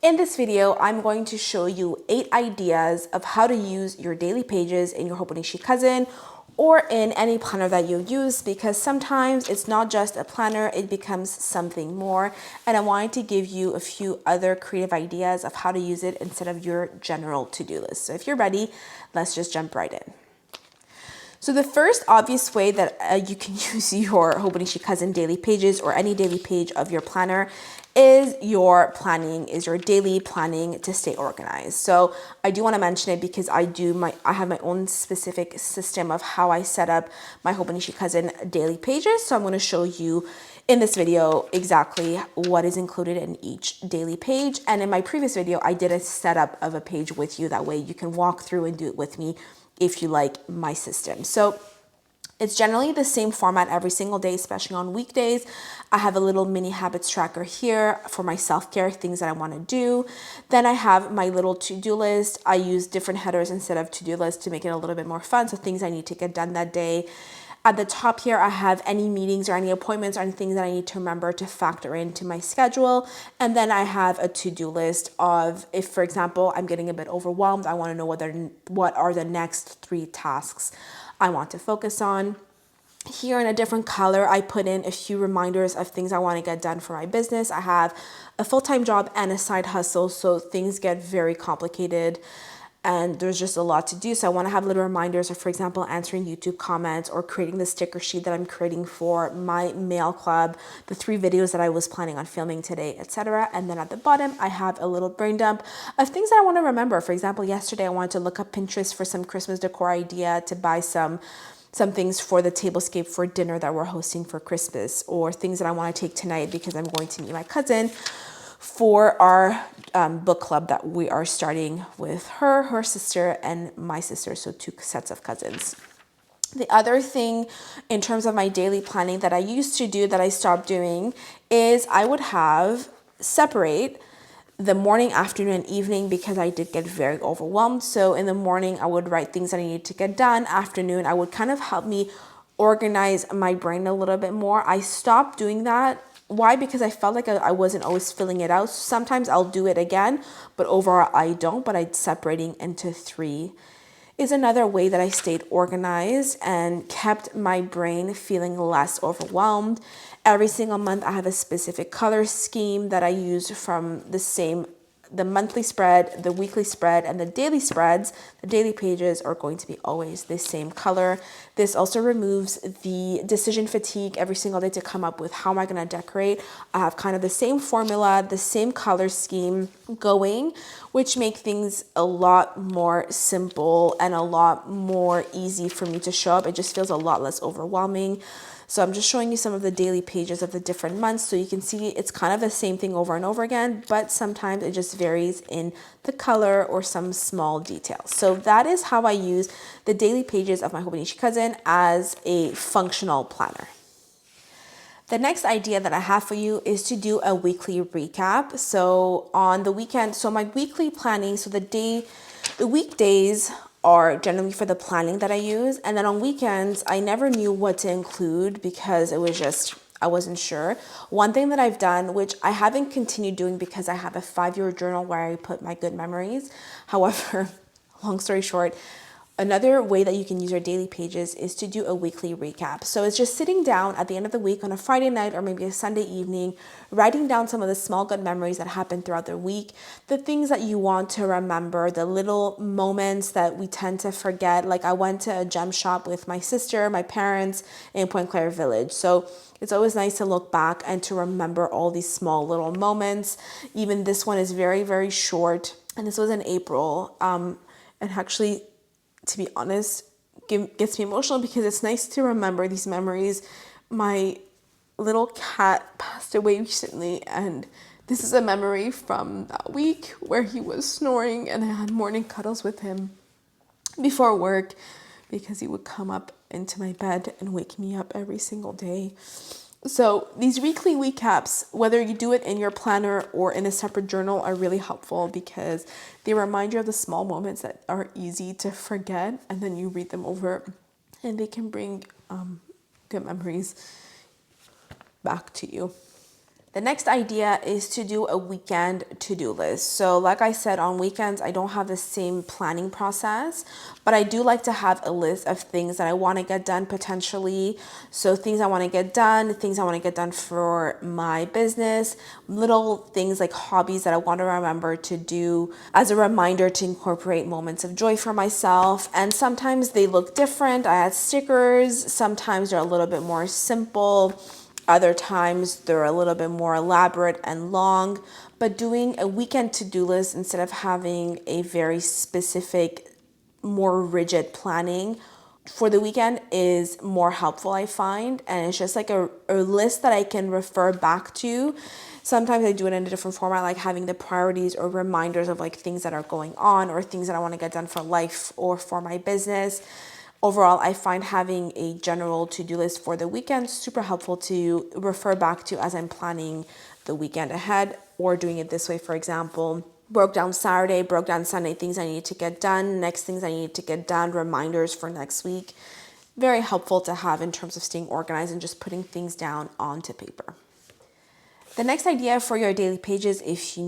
In this video, I'm going to show you 8 ideas of how to use your daily pages in your Hobonichi Cousin or in any planner that you use, because sometimes it's not just a planner, it becomes something more. And I wanted to give you a few other creative ideas of how to use it instead of your general to-do list. So if you're ready, let's just jump right in. So the first obvious way that you can use your Hobonichi Cousin daily pages or any daily page of your planner is your daily planning to stay organized. So I do want to mention it because I have my own specific system of how I set up my Hobonichi Cousin daily pages. So I'm going to show you in this video exactly what is included in each daily page. And in my previous video, I did a setup of a page with you. That way you can walk through and do it with me if you like my system. So it's generally the same format every single day, especially on weekdays. I have a little mini habits tracker here for my self-care, things that I want to do. Then I have my little to-do list. I use different headers instead of to-do list to make it a little bit more fun. So things I need to get done that day. At the top here, I have any meetings or any appointments or anything that I need to remember to factor into my schedule. And then I have a to-do list of if, for example, I'm getting a bit overwhelmed, I want to know what are the next 3 tasks I want to focus on. Here in a different color, I put in a few reminders of things I want to get done for my business. I have a full-time job and a side hustle, so things get very complicated and there's just a lot to do. So I want to have little reminders of, for example, answering YouTube comments or creating the sticker sheet that I'm creating for my mail club, the 3 videos that I was planning on filming today, etc. And then at the bottom, I have a little brain dump of things that I want to remember. For example, yesterday I wanted to look up Pinterest for some Christmas decor idea to buy some things for the tablescape for dinner that we're hosting for Christmas, or things that I want to take tonight because I'm going to meet my cousin for our book club that we are starting with her sister, and my sister, so 2 sets of cousins. The other thing in terms of my daily planning that I used to do that I stopped doing is I would have separate the morning, afternoon, and evening because I did get very overwhelmed. So in the morning, I would write things that I needed to get done. Afternoon, I would kind of help me organize my brain a little bit more. I stopped doing that. Why? Because I felt like I wasn't always filling it out. Sometimes I'll do it again, but overall I don't. But I'm separating into 3 is another way that I stayed organized and kept my brain feeling less overwhelmed. Every single month I have a specific color scheme that I use from the monthly spread, the weekly spread, and the daily spreads. The daily pages are going to be always the same color. This also removes the decision fatigue every single day to come up with how am I going to decorate. I have kind of the same formula, the same color scheme going, which make things a lot more simple and a lot more easy for me to show up. It just feels a lot less overwhelming. So I'm just showing you some of the daily pages of the different months so you can see it's kind of the same thing over and over again, but sometimes it just varies in the color or some small details. So that is how I use the daily pages of my Hobonichi Cousin as a functional planner. The next idea that I have for you is to do a weekly recap. So on the weekend, so my weekly planning, so the weekdays are generally for the planning that I use. And then on weekends, I never knew what to include because it was just, I wasn't sure. One thing that I've done, which I haven't continued doing because I have a 5-year journal where I put my good memories. However, long story short, another way that you can use your daily pages is to do a weekly recap. So it's just sitting down at the end of the week on a Friday night or maybe a Sunday evening, writing down some of the small good memories that happened throughout the week, the things that you want to remember, the little moments that we tend to forget. Like I went to a gem shop with my sister, my parents in Point Claire Village. So it's always nice to look back and to remember all these small little moments. Even this one is very, very short. And this was in April. And actually, to be honest, gets me emotional because it's nice to remember these memories. My little cat passed away recently, and this is a memory from that week where he was snoring and I had morning cuddles with him before work because he would come up into my bed and wake me up every single day. So these weekly recaps, whether you do it in your planner or in a separate journal, are really helpful because they remind you of the small moments that are easy to forget, and then you read them over and they can bring good memories back to you. The next idea is to do a weekend to-do list. So like I said, on weekends, I don't have the same planning process, but I do like to have a list of things that I want to get done potentially. So things I want to get done, things I want to get done for my business, little things like hobbies that I want to remember to do as a reminder to incorporate moments of joy for myself. And sometimes they look different. I add stickers. Sometimes they're a little bit more simple. Other times they're a little bit more elaborate and long, but doing a weekend to-do list instead of having a very specific, more rigid planning for the weekend is more helpful, I find. And it's just like a list that I can refer back to. Sometimes I do it in a different format, like having the priorities or reminders of like things that are going on or things that I want to get done for life or for my business. Overall, I find having a general to-do list for the weekend super helpful to refer back to as I'm planning the weekend ahead, or doing it this way. For example, broke down Saturday, broke down Sunday, things I need to get done, next things I need to get done, reminders for next week. Very helpful to have in terms of staying organized and just putting things down onto paper. The next idea for your daily pages, if you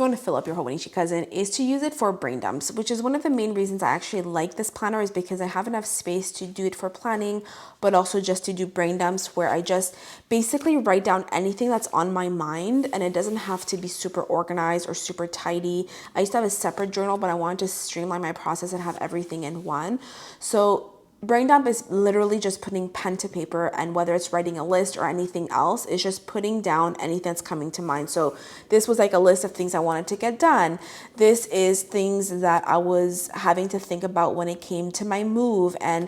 want to fill up your Hobonichi Cousin, is to use it for brain dumps, which is one of the main reasons I actually like this planner, is because I have enough space to do it for planning, but also just to do brain dumps where I just basically write down anything that's on my mind, and it doesn't have to be super organized or super tidy. I used to have a separate journal, but I wanted to streamline my process and have everything in one. So brain dump is literally just putting pen to paper, and whether it's writing a list or anything else, it's just putting down anything that's coming to mind. So this was like a list of things I wanted to get done. This is things that I was having to think about when it came to my move, and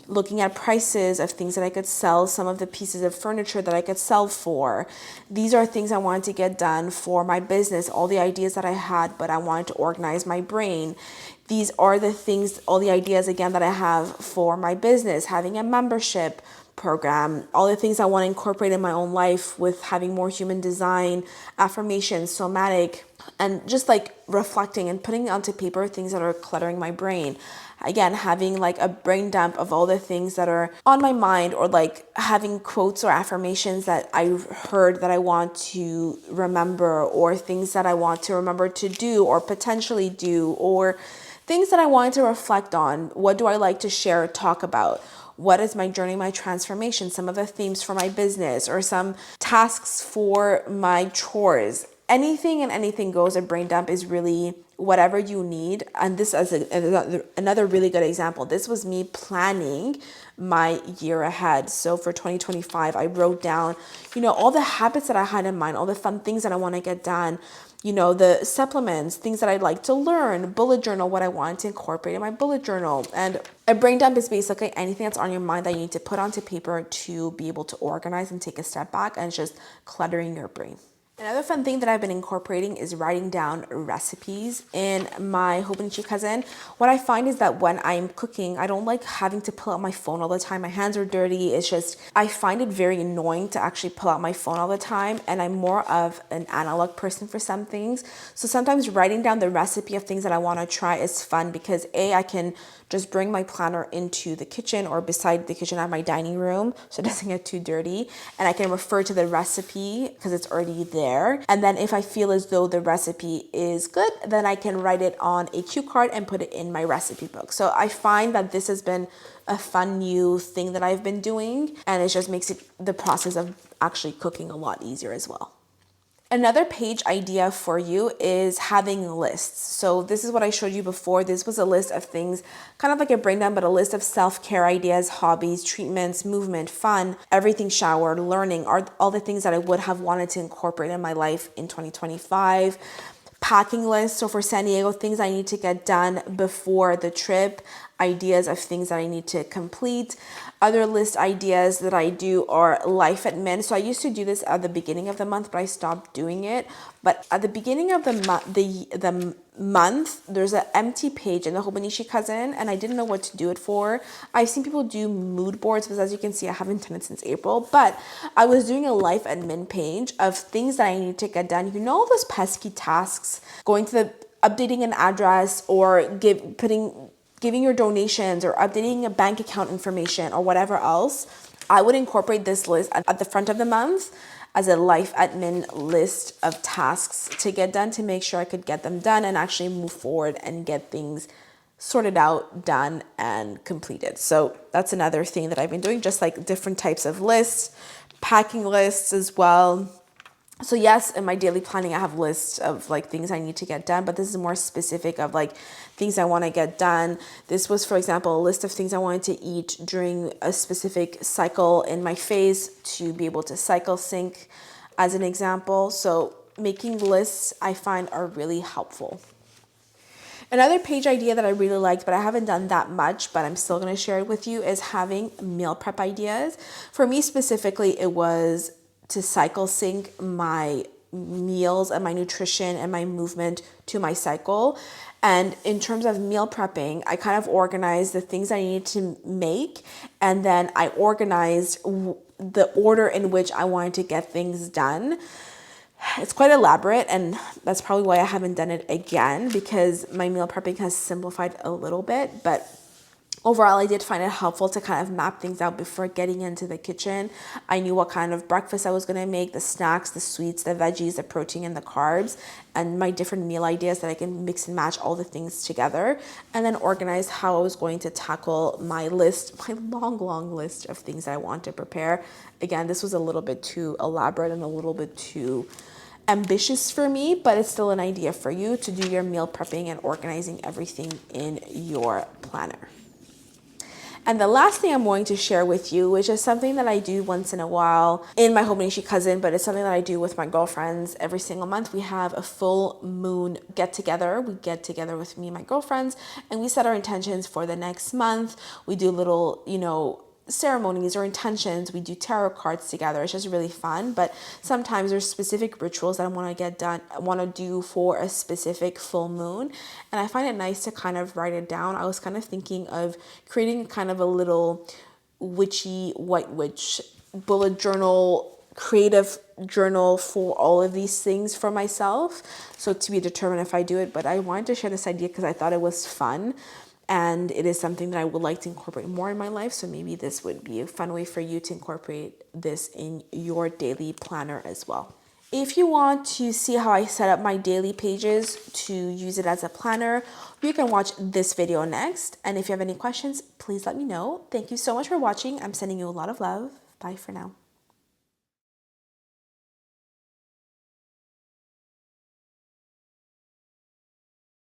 looking at prices of things that I could sell, some of the pieces of furniture that I could sell for. These are things I wanted to get done for my business, all the ideas that I had, but I wanted to organize my brain. These are the things, all the ideas again that I have for my business, having a membership program, all the things I want to incorporate in my own life with having more human design, affirmations, somatic, and just like reflecting and putting onto paper things that are cluttering my brain. Again, having like a brain dump of all the things that are on my mind, or like having quotes or affirmations that I heard that I want to remember, or things that I want to remember to do or potentially do, or things that I wanted to reflect on. What do I like to share or talk about? What is my journey, my transformation, some of the themes for my business, or some tasks for my chores. Anything and anything goes. A brain dump is really whatever you need. And this is another really good example. This was me planning my year ahead. So for 2025, I wrote down, all the habits that I had in mind, all the fun things that I want to get done, the supplements, things that I'd like to learn, bullet journal, what I wanted to incorporate in my bullet journal. And a brain dump is basically anything that's on your mind that you need to put onto paper to be able to organize and take a step back, and it's just cluttering your brain. Another fun thing that I've been incorporating is writing down recipes in my Hobonichi Cousin. What I find is that when I'm cooking, I don't like having to pull out my phone all the time. My hands are dirty. It's just, I find it very annoying to actually pull out my phone all the time. And I'm more of an analog person for some things. So sometimes writing down the recipe of things that I want to try is fun, because I can just bring my planner into the kitchen, or beside the kitchen at my dining room, so it doesn't get too dirty, and I can refer to the recipe because it's already there. And then if I feel as though the recipe is good, then I can write it on a cue card and put it in my recipe book. So I find that this has been a fun new thing that I've been doing, and it just makes the process of actually cooking a lot easier as well. Another page idea for you is having lists. So this is what I showed you before. This was a list of things, kind of like a brain dump, but a list of self-care ideas, hobbies, treatments, movement, fun, everything, shower, learning, are all the things that I would have wanted to incorporate in my life in 2025. Packing list. So for San Diego, things I need to get done before the trip, ideas of things that I need to complete. Other list ideas that I do are life admin. So I used to do this at the beginning of the month, but I stopped doing it. But at the beginning of the month, there's an empty page in the Hobonichi Cousin, and I didn't know what to do it for. I've seen people do mood boards, but as you can see, I haven't done it since April. But I was doing a life admin page of things that I need to get done. All those pesky tasks, going to updating an address, or giving your donations, or updating a bank account information, or whatever else. I would incorporate this list at the front of the month as a life admin list of tasks to get done to make sure I could get them done and actually move forward and get things sorted out, done, and completed. So that's another thing that I've been doing, just like different types of lists, packing lists as well. So yes, in my daily planning, I have lists of like things I need to get done, but this is more specific of like things I want to get done. This was, for example, a list of things I wanted to eat during a specific cycle in my phase to be able to cycle sync as an example. So making lists I find are really helpful. Another page idea that I really liked, but I haven't done that much, but I'm still going to share it with you, is having meal prep ideas. For me specifically, it was to cycle sync my meals and my nutrition and my movement to my cycle. And in terms of meal prepping, I kind of organized the things I needed to make, and then I organized the order in which I wanted to get things done. It's quite elaborate, and that's probably why I haven't done it again, because my meal prepping has simplified a little bit. But overall, I did find it helpful to kind of map things out before getting into the kitchen. I knew what kind of breakfast I was going to make, the snacks, the sweets, the veggies, the protein, and the carbs, and my different meal ideas that I can mix and match all the things together, and then organize how I was going to tackle my list, my long list of things that I want to prepare. Again, this was a little bit too elaborate and a little bit too ambitious for me, but it's still an idea for you to do your meal prepping and organizing everything in your planner. And the last thing I'm going to share with you, which is something that I do once in a while in my Hobonichi Cousin, but it's something that I do with my girlfriends every single month. We have a full moon get together. We get together with me and my girlfriends, and we set our intentions for the next month. We do little, ceremonies or intentions. We do tarot cards together. It's just really fun. But sometimes there's specific rituals that I want to get done, I want to do for a specific full moon, and I find it nice to kind of write it down. I was kind of thinking of creating kind of a little witchy white witch bullet journal, creative journal for all of these things for myself. So to be determined if I do it, but I wanted to share this idea because I thought it was fun. And it is something that I would like to incorporate more in my life. So maybe this would be a fun way for you to incorporate this in your daily planner as well. If you want to see how I set up my daily pages to use it as a planner, you can watch this video next. And if you have any questions, please let me know. Thank you so much for watching. I'm sending you a lot of love. Bye for now.